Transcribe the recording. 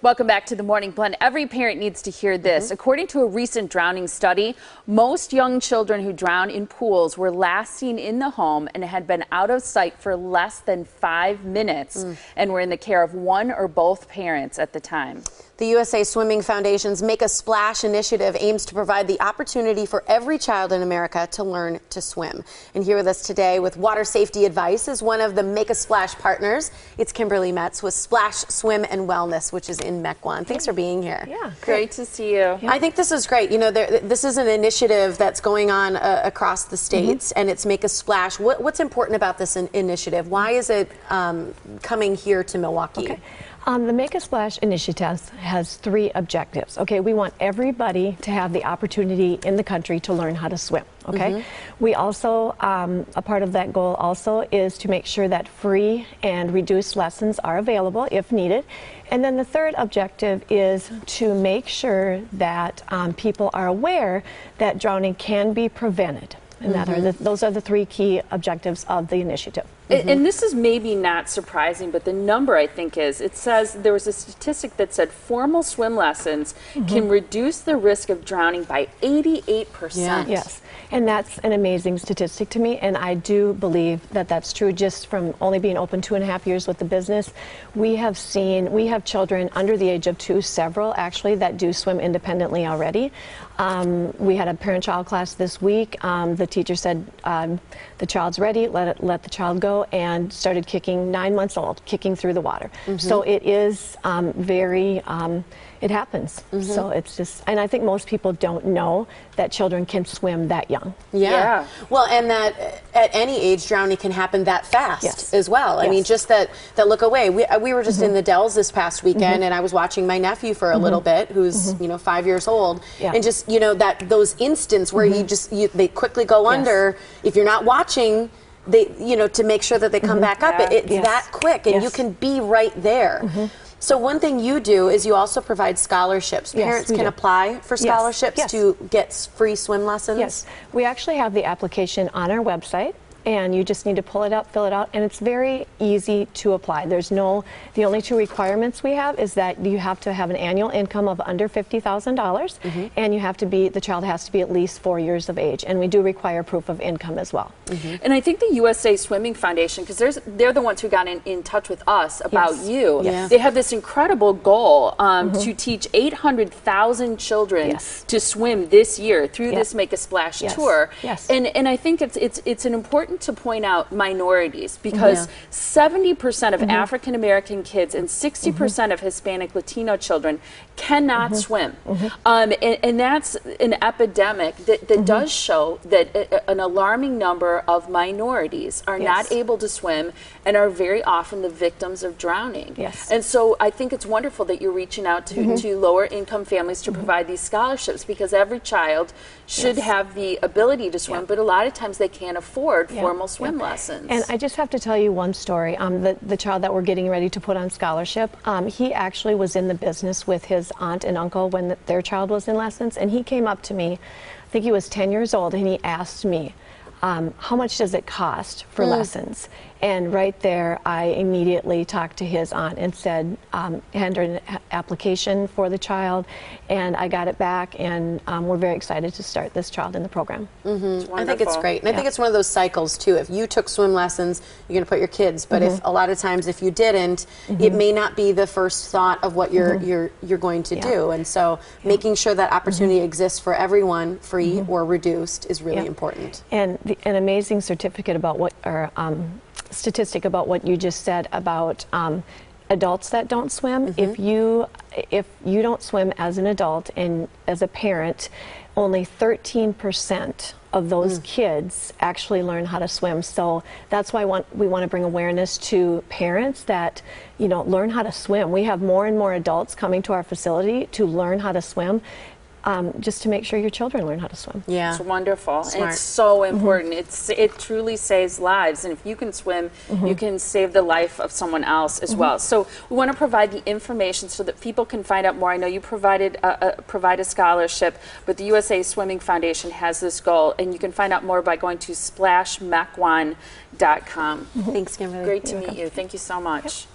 Welcome back to the Morning Blend. Every parent needs to hear this. According to a recent drowning study, most young children who drown in pools were last seen in the home and had been out of sight for less than 5 minutes and were in the care of one or both parents at the time. The USA Swimming Foundation's Make a Splash initiative aims to provide the opportunity for every child in America to learn to swim. And here with us today with water safety advice is one of the Make a Splash partners. It's Kimberly Metz with Splash Swim and Wellness, which is in Mequon. Thanks for being here. Yeah, great to see you. I think this is great. You know, this is an initiative that's going on across the states, and it's Make a Splash. What's important about this initiative? Why is it coming here to Milwaukee? Okay. The Make a Splash initiative has 3 objectives. Okay, we want everybody to have the opportunity in the country to learn how to swim. Okay, we also, a part of that goal also is to make sure that free and reduced lessons are available if needed. And then the third objective is to make sure that people are aware that drowning can be prevented. And those are the 3 key objectives of the initiative. And this is maybe not surprising, but the number I think is, it says there was a statistic that said formal swim lessons can reduce the risk of drowning by 88%. Yeah. Yes, and that's an amazing statistic to me, and I do believe that that's true. Just from only being open 2.5 years with the business, we have children under the age of 2, several actually, that do swim independently already. We had a parent-child class this week. The teacher said the child's ready, let the child go, and started kicking, 9 months old, kicking through the water. So it is it happens. So it's just, and I think most people don't know that children can swim that young. Yeah. Well, and that at any age, drowning can happen that fast as well. I mean, just that look away. We were just in the Dells this past weekend, and I was watching my nephew for a little bit, who's 5 years old, and just those instants where they quickly go under. If you're not watching, to make sure that they come back up, it's that quick, and you can be right there. So one thing you do is you also provide scholarships. Parents can apply for scholarships to get free swim lessons? Yes. We actually have the application on our website, and you just need to pull it up, fill it out, and it's very easy to apply. The only 2 requirements we have is that you have to have an annual income of under $50,000, and the child has to be at least 4 years of age, and we do require proof of income as well. And I think the USA Swimming Foundation, because they're the ones who got in touch with us about you. They have this incredible goal to teach 800,000 children to swim this year through this Make a Splash tour. And I think it's an important to point out minorities, because 70% of African American kids and 60% of Hispanic Latino children cannot swim. And that's an epidemic that does show that an alarming number of minorities are not able to swim and are very often the victims of drowning. And so I think it's wonderful that you're reaching out to lower income families to provide these scholarships, because every child should have the ability to swim, but a lot of times they can't afford formal swim lessons. And I just have to tell you one story. The child that we're getting ready to put on scholarship, he actually was in the business with his aunt and uncle when their child was in lessons, and he came up to me, I think he was 10 years old, and he asked me, how much does it cost for lessons? And right there, I immediately talked to his aunt and said, entered an application for the child, and I got it back, and we're very excited to start this child in the program. I think it's great, and I think it's one of those cycles too. If you took swim lessons, you're going to put your kids, but if a lot of times if you didn't, it may not be the first thought of what you're going to do, and so making sure that opportunity exists for everyone, free or reduced, is really important. And an amazing certificate about what, or statistic about what you just said about adults that don't swim. If you don't swim as an adult and as a parent, only 13% of those kids actually learn how to swim. So that's why we want to bring awareness to parents that learn how to swim. We have more and more adults coming to our facility to learn how to swim. Just to make sure your children learn how to swim. Yeah, it's wonderful. Smart. It's so important. It truly saves lives, and if you can swim, you can save the life of someone else as well. So we want to provide the information so that people can find out more. I know you provide a scholarship, but the USA Swimming Foundation has this goal, and you can find out more by going to splashmequon.com. Thanks, Kimberly. Great to meet you. Thank you so much.